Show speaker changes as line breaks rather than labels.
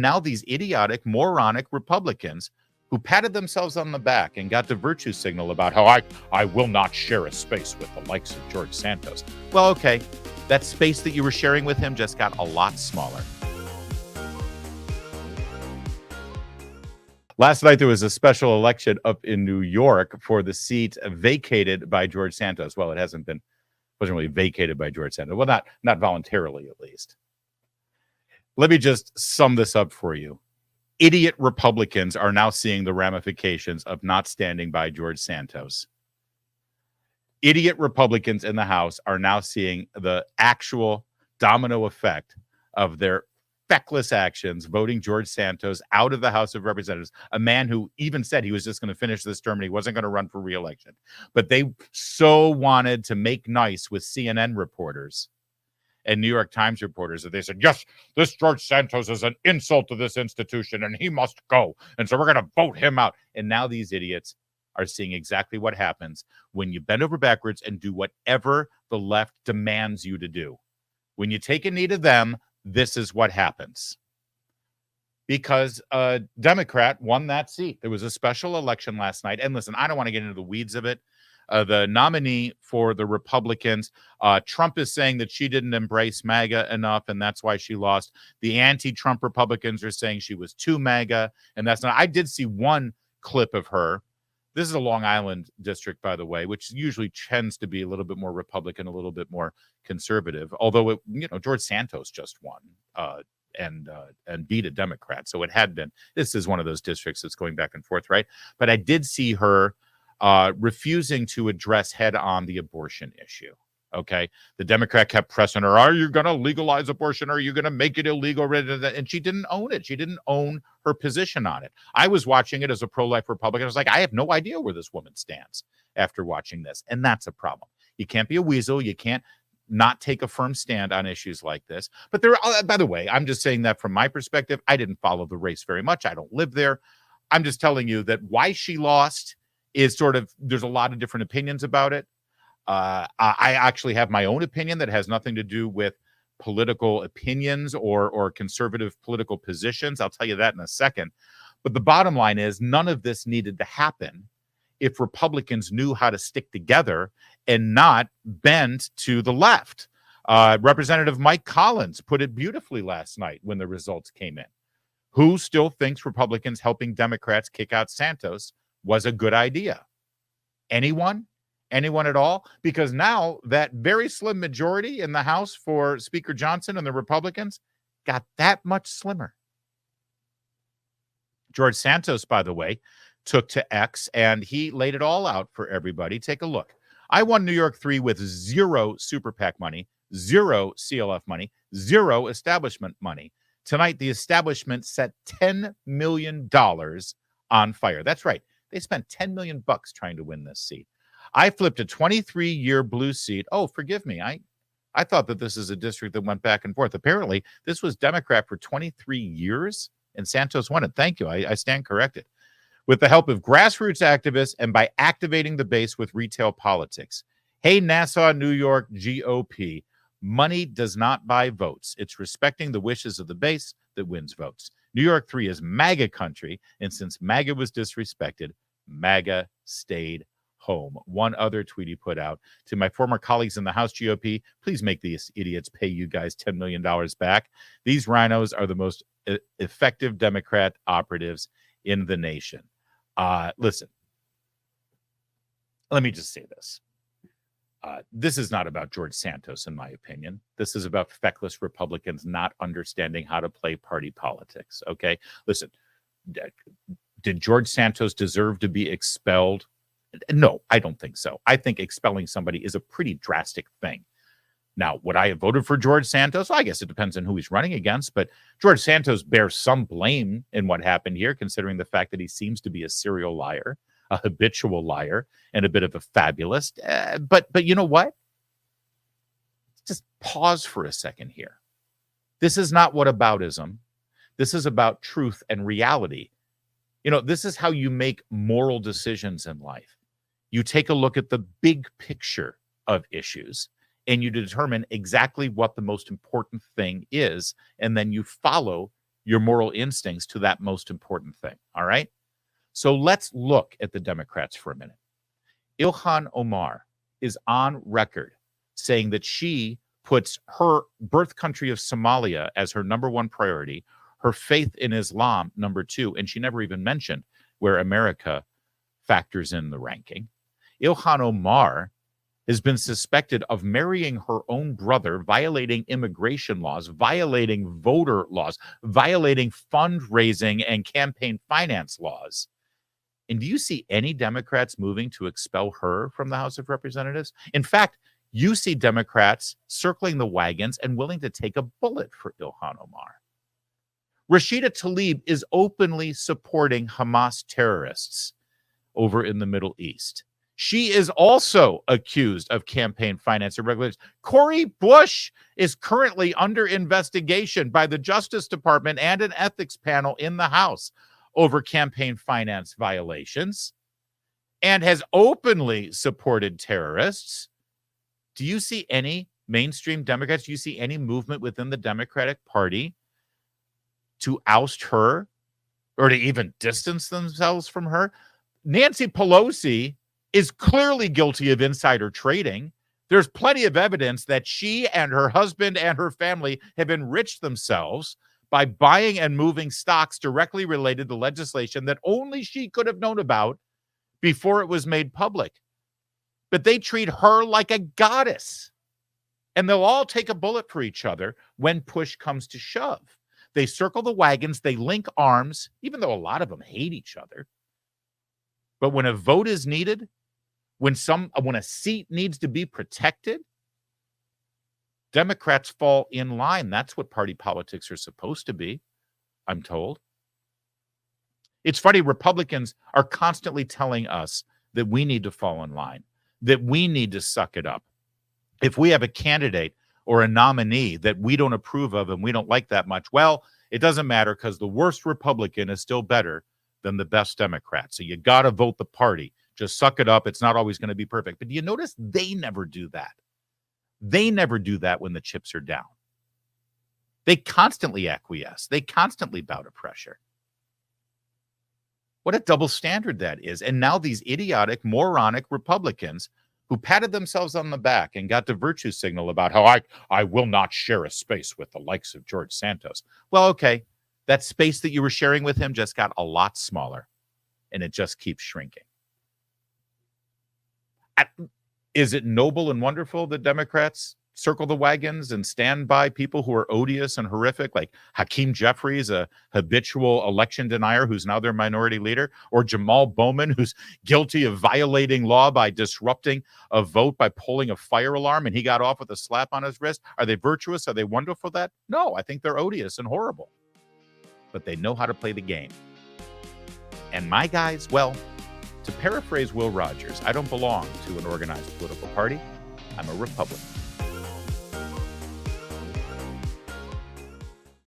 Now these idiotic, moronic Republicans who patted themselves on the back and got the virtue signal about how I will not share a space with the likes of George Santos. Well, okay, that space that you were sharing with him just got a lot smaller. Last night, there was a special election up in New York for the seat vacated by George Santos. Well, it wasn't really vacated by George Santos. Well, not voluntarily, at least. Let me just sum this up for you. Idiot Republicans are now seeing the ramifications of not standing by George Santos. Idiot Republicans in the House are now seeing the actual domino effect of their feckless actions, voting George Santos out of the House of Representatives, a man who even said he was just going to finish this term and he wasn't going to run for re-election. But they so wanted to make nice with CNN reporters and New York Times reporters that they said, yes, this George Santos is an insult to this institution and he must go. And so we're going to vote him out. And now these idiots are seeing exactly what happens when you bend over backwards and do whatever the left demands you to do. When you take a knee to them, this is what happens. Because a Democrat won that seat. There was a special election last night. And listen, I don't want to get into the weeds of it. The nominee for the Republicans, Trump is saying that she didn't embrace MAGA enough, and that's why she lost. The anti-Trump Republicans are saying she was too MAGA, and that's not. I did see one clip of her. This is a Long Island district, by the way, which usually tends to be a little bit more Republican, a little bit more conservative. Although George Santos just won and beat a Democrat, so it had been. This is one of those districts that's going back and forth, right? But I did see her refusing to address head-on the abortion issue. Okay, the Democrat kept pressing her. Are you going to legalize abortion? Are you going to make it illegal? And she didn't own it. She didn't own her position on it. I was watching it as a pro-life Republican. I was like, I have no idea where this woman stands after watching this. And that's a problem. You can't be a weasel. You can't not take a firm stand on issues like this. But by the way, I'm just saying that from my perspective. I didn't follow the race very much. I don't live there. I'm just telling you that why she lost is there's a lot of different opinions about it. I actually have my own opinion that has nothing to do with political opinions or conservative political positions. I'll tell you that in a second. But the bottom line is none of this needed to happen if Republicans knew how to stick together and not bend to the left. Representative Mike Collins put it beautifully last night when the results came in. Who still thinks Republicans helping Democrats kick out Santos was a good idea? Anyone? Anyone at all? Because now that very slim majority in the House for Speaker Johnson and the Republicans got that much slimmer. George Santos, by the way, took to X and he laid it all out for everybody. Take a look. I won New York 3 with 0 Super PAC money, 0 CLF money, 0 establishment money. Tonight, the establishment set $10 million on fire. That's right. They spent $10 million trying to win this seat. I flipped a 23-year blue seat. Oh, forgive me. I thought that this is a district that went back and forth. Apparently, this was Democrat for 23 years, and Santos won it. Thank you. I stand corrected. With the help of grassroots activists and by activating the base with retail politics. Hey, Nassau, New York, GOP. Money does not buy votes. It's respecting the wishes of the base that wins votes. New York 3 is MAGA country, and since MAGA was disrespected, MAGA stayed home. One other tweet he put out to my former colleagues in the House GOP, please make these idiots pay you guys $10 million back. These rhinos are the most effective Democrat operatives in the nation. Listen, let me just say this. This is not about George Santos, in my opinion. This is about feckless Republicans not understanding how to play party politics, okay? Listen, did George Santos deserve to be expelled? No, I don't think so. I think expelling somebody is a pretty drastic thing. Now, would I have voted for George Santos? Well, I guess it depends on who he's running against, but George Santos bears some blame in what happened here, considering the fact that he seems to be a serial liar, a habitual liar, and a bit of a fabulist. But you know what? Just pause for a second here. This is not whataboutism. This is about truth and reality. You know, this is how you make moral decisions in life. You take a look at the big picture of issues and you determine exactly what the most important thing is, and then you follow your moral instincts to that most important thing. All right. So let's look at the Democrats for a minute. Ilhan Omar is on record saying that she puts her birth country of Somalia as her number one priority, her faith in Islam number two, and she never even mentioned where America factors in the ranking. Ilhan Omar has been suspected of marrying her own brother, violating immigration laws, violating voter laws, violating fundraising and campaign finance laws. And do you see any Democrats moving to expel her from the House of Representatives? In fact, you see Democrats circling the wagons and willing to take a bullet for Ilhan Omar. Rashida Tlaib is openly supporting Hamas terrorists over in the Middle East. She is also accused of campaign finance irregularities. Cori Bush is currently under investigation by the Justice Department and an ethics panel in the House over campaign finance violations and has openly supported terrorists. Do you see any mainstream Democrats? Do you see any movement within the Democratic Party to oust her or to even distance themselves from her? Nancy Pelosi is clearly guilty of insider trading. There's plenty of evidence that she and her husband and her family have enriched themselves by buying and moving stocks directly related to legislation that only she could have known about before it was made public. But they treat her like a goddess. And they'll all take a bullet for each other when push comes to shove. They circle the wagons, they link arms, even though a lot of them hate each other. But when a vote is needed, when a seat needs to be protected, Democrats fall in line. That's what party politics are supposed to be, I'm told. It's funny, Republicans are constantly telling us that we need to fall in line, that we need to suck it up. If we have a candidate or a nominee that we don't approve of and we don't like that much, well, it doesn't matter because the worst Republican is still better than the best Democrat. So you got to vote the party. Just suck it up. It's not always going to be perfect. But do you notice they never do that? They never do that when the chips are down. They constantly acquiesce. They constantly bow to pressure. What a double standard that is. And now these idiotic, moronic Republicans who patted themselves on the back and got the virtue signal about how I will not share a space with the likes of George Santos. Well, okay, that space that you were sharing with him just got a lot smaller, and it just keeps shrinking. Is it noble and wonderful that Democrats circle the wagons and stand by people who are odious and horrific, like Hakeem Jeffries, a habitual election denier who's now their minority leader, or Jamal Bowman, who's guilty of violating law by disrupting a vote by pulling a fire alarm, and he got off with a slap on his wrist? Are they virtuous? Are they wonderful for that? No, I think they're odious and horrible. But they know how to play the game. And my guys, well, to paraphrase Will Rogers, I don't belong to an organized political party. I'm a Republican.